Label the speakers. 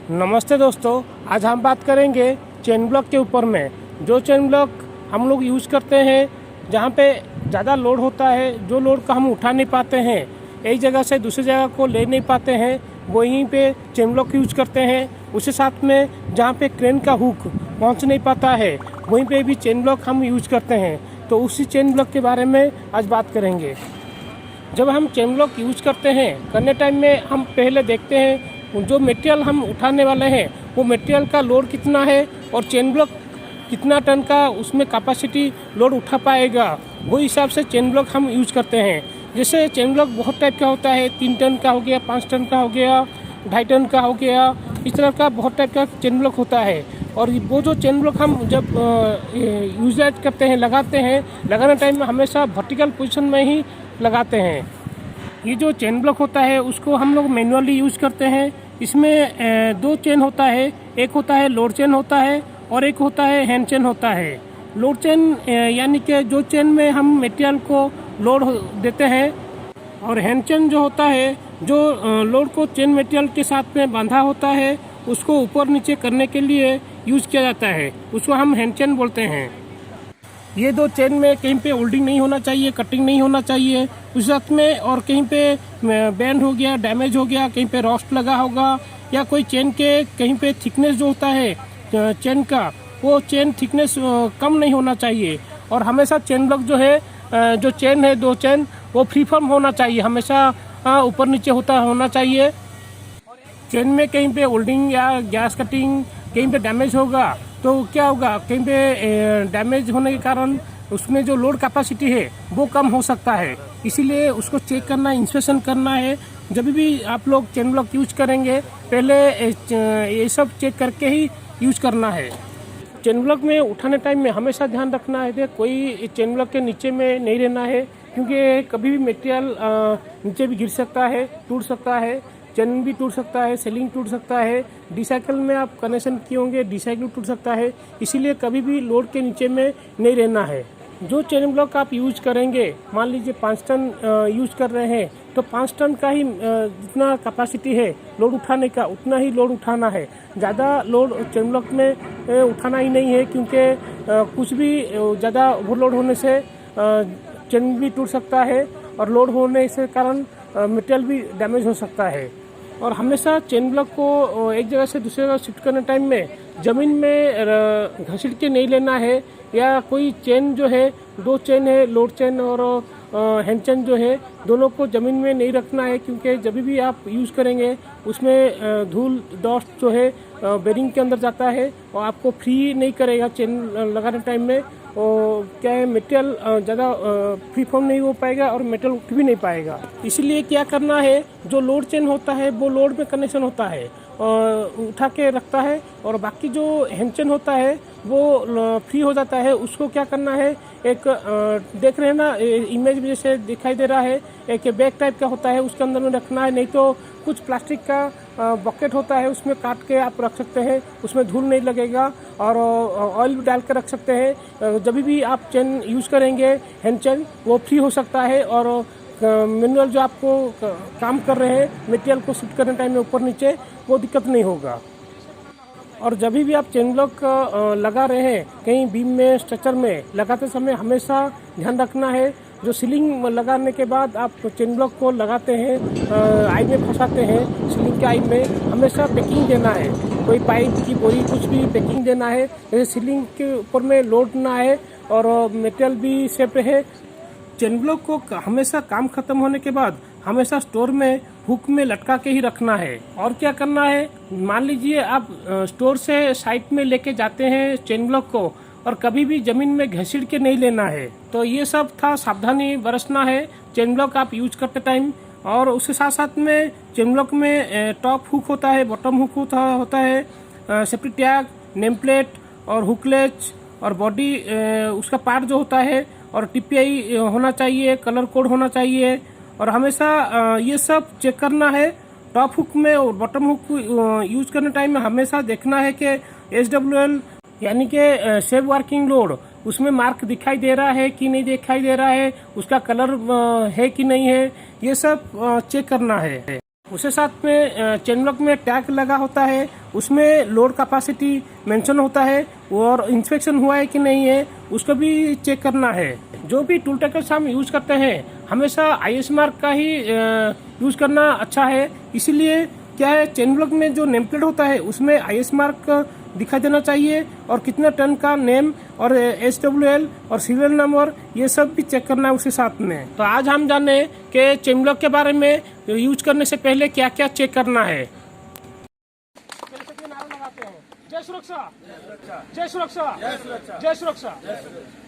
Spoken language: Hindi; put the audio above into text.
Speaker 1: नमस्ते दोस्तों, आज हम बात करेंगे चेन ब्लॉक के ऊपर में। जो चेन ब्लॉक हम लोग यूज़ करते हैं, जहाँ पे ज़्यादा लोड होता है, जो लोड का हम उठा नहीं पाते हैं, एक जगह से दूसरी जगह को ले नहीं पाते हैं, वहीं पे चेन ब्लॉक यूज़ करते हैं। उसके साथ में जहाँ पे क्रेन का हुक पहुँच नहीं पाता है, वहीं पे भी चेन ब्लॉक हम यूज़ करते हैं। तो उसी चेन ब्लॉक के बारे में आज बात करेंगे। जब हम चेन ब्लॉक यूज़ करते हैं, करने टाइम में हम पहले देखते हैं जो मटेरियल हम उठाने वाले हैं वो मटेरियल का लोड कितना है और चेन ब्लॉक कितना टन का उसमें कैपेसिटी लोड उठा पाएगा, वो हिसाब से चेन ब्लॉक हम यूज़ करते हैं। जैसे चेन ब्लॉक बहुत टाइप का होता है, 3 टन का हो गया, 5 टन का हो गया, 2.5 टन का हो गया, इस तरह का बहुत टाइप का चेन ब्लॉक होता है। और वो जो चेन ब्लॉक हम जब यूज करते हैं, लगाते हैं, लगाने टाइम में हमेशा वर्टिकल पोजीशन में ही लगाते हैं। ये जो चेन ब्लॉक होता है उसको हम लोग मैनुअली यूज़ करते हैं। इसमें 2 चेन होता है, एक होता है लोड चेन होता है और एक होता है हैंड चेन होता है। लोड चेन यानी कि जो चेन में हम मटेरियल को लोड देते हैं, और हैंड चेन जो होता है जो लोड को चेन मटेरियल के साथ में बांधा होता है, उसको ऊपर नीचे करने के लिए यूज़ किया जाता है, उसको हम हैंड चेन बोलते हैं। ये 2 चेन में कहीं पे होल्डिंग नहीं होना चाहिए, कटिंग नहीं होना चाहिए उस वक्त में, और कहीं पे बैंड हो गया, डैमेज हो गया, कहीं पे रॉस्ट लगा होगा, या कोई चेन के कहीं पे थिकनेस जो होता है चेन का, वो चेन थिकनेस कम नहीं होना चाहिए। और हमेशा चेन ब्लॉक जो है, जो चेन है 2 चेन, वो फ्री फॉर्म होना चाहिए, हमेशा ऊपर नीचे होना चाहिए। चेन में कहीं पे होल्डिंग या गैस कटिंग कहीं पे डैमेज होगा तो क्या होगा, कहीं पे डैमेज होने के कारण उसमें जो लोड कैपेसिटी है वो कम हो सकता है। इसीलिए उसको चेक करना, इंस्पेक्शन करना है। जब भी आप लोग चेन ब्लॉक यूज करेंगे, पहले ये सब चेक करके ही यूज करना है। चेन ब्लॉक में उठाने टाइम में हमेशा ध्यान रखना है कि कोई चेन ब्लॉक के नीचे में नहीं रहना है, क्योंकि कभी भी मटेरियल नीचे भी गिर सकता है, टूट सकता है, चेन भी टूट सकता है, सेलिंग टूट सकता है, डिसाइकिल में आप कनेक्शन किए होंगे, डिसाइकिल टूट सकता है। इसीलिए कभी भी लोड के नीचे में नहीं रहना है। जो चेन ब्लॉक आप यूज करेंगे, मान लीजिए 5 टन यूज कर रहे हैं, तो 5 टन का ही जितना कैपेसिटी है लोड उठाने का, उतना ही लोड उठाना है। ज़्यादा लोड चेन ब्लॉक में उठाना ही नहीं है, क्योंकि कुछ भी ज़्यादा ओवरलोड होने से चेन भी टूट सकता है, और लोड होने से कारण मटेरियल भी डैमेज हो सकता है। और हमेशा चेन ब्लॉक को एक जगह से दूसरी जगह शिफ्ट करने टाइम में ज़मीन में घसीट के नहीं लेना है, या कोई चेन जो है, 2 चेन है, लोड चेन और हैंड चेन जो है, दोनों को ज़मीन में नहीं रखना है, क्योंकि जब भी आप यूज़ करेंगे उसमें धूल डस्ट जो है बेरिंग के अंदर जाता है और आपको फ्री नहीं करेगा चेन लगाने टाइम में। और क्या है, मटेरियल ज़्यादा फ्री फॉर्म नहीं हो पाएगा और मटेरियल उठ भी नहीं पाएगा। इसलिए क्या करना है, जो लोड चेन होता है वो लोड में कनेक्शन होता है और उठा के रखता है, और बाकी जो हैंड चेन होता है वो फ्री हो जाता है। उसको क्या करना है, एक देख रहे हैं ना इमेज में जैसे दिखाई दे रहा है, एक बैग टाइप का होता है, उसके अंदर में रखना है। नहीं तो कुछ प्लास्टिक का बकेट होता है, उसमें काट के आप रख सकते हैं, उसमें धूल नहीं लगेगा, और ऑयल भी डाल के रख सकते हैं। जब भी आप चेन यूज़ करेंगे हैंड चेन, वो फ्री हो सकता है, और मैनुअल जो आपको काम कर रहे हैं मटेरियल को शिफ्ट करने टाइम में ऊपर नीचे, वो दिक्कत नहीं होगा। और जब भी आप चेन ब्लॉक लगा रहे हैं कहीं बीम में, स्ट्रक्चर में लगाते समय हमेशा ध्यान रखना है, जो सीलिंग लगाने के बाद आप चेन ब्लॉक को लगाते हैं, आई में फंसाते हैं, सीलिंग के आई में हमेशा पैकिंग देना है। कोई पाइप की बोरी कुछ भी पैकिंग देना है, जैसे सीलिंग के ऊपर में लोड ना आए और मटेरियल भी सेफ रहे। चेन ब्लॉक को हमेशा काम खत्म होने के बाद हमेशा स्टोर में हुक में लटका के ही रखना है। और क्या करना है, मान लीजिए आप स्टोर से साइट में लेके जाते हैं चेन ब्लॉक को, और कभी भी जमीन में घसीट के नहीं लेना है। तो ये सब था, सावधानी बरतना है चेन ब्लॉक आप यूज करते टाइम। और उसके साथ साथ में चेन ब्लॉक में टॉप हुक होता है, बॉटम हुक होता है, सेफ्टी टैग, नेम प्लेट और हुकलेच और बॉडी उसका पार्ट जो होता है, और टीपीआई होना चाहिए, कलर कोड होना चाहिए। और हमेशा ये सब चेक करना है। टॉप हुक में और बॉटम हुक यूज करने टाइम में हमेशा देखना है कि SWL यानी कि सेफ वर्किंग लोड उसमें मार्क दिखाई दे रहा है कि नहीं दिखाई दे रहा है, उसका कलर है कि नहीं है, ये सब चेक करना है। उसके साथ में चेन ब्लॉक में टैग लगा होता है, उसमें लोड कैपेसिटी मेंशन होता है और इंस्पेक्शन हुआ है कि नहीं है उसको भी चेक करना है। जो भी टूल ट्रैकर्स हम यूज करते हैं हमेशा IS मार्क का ही यूज करना अच्छा है। इसीलिए क्या है, चेन ब्लॉक में जो नेम प्लेट होता है उसमें IS मार्क दिखाई देना चाहिए और कितना टन का नेम और SWL और सीरियल नंबर ये सब भी चेक करना है उसके साथ में। तो आज हम जाने कि चेन ब्लॉक के बारे में यूज करने से पहले क्या क्या चेक करना है। जय सुरक्षा, जय सुरक्षा, जय सुरक्षा, जय सुरक्षा।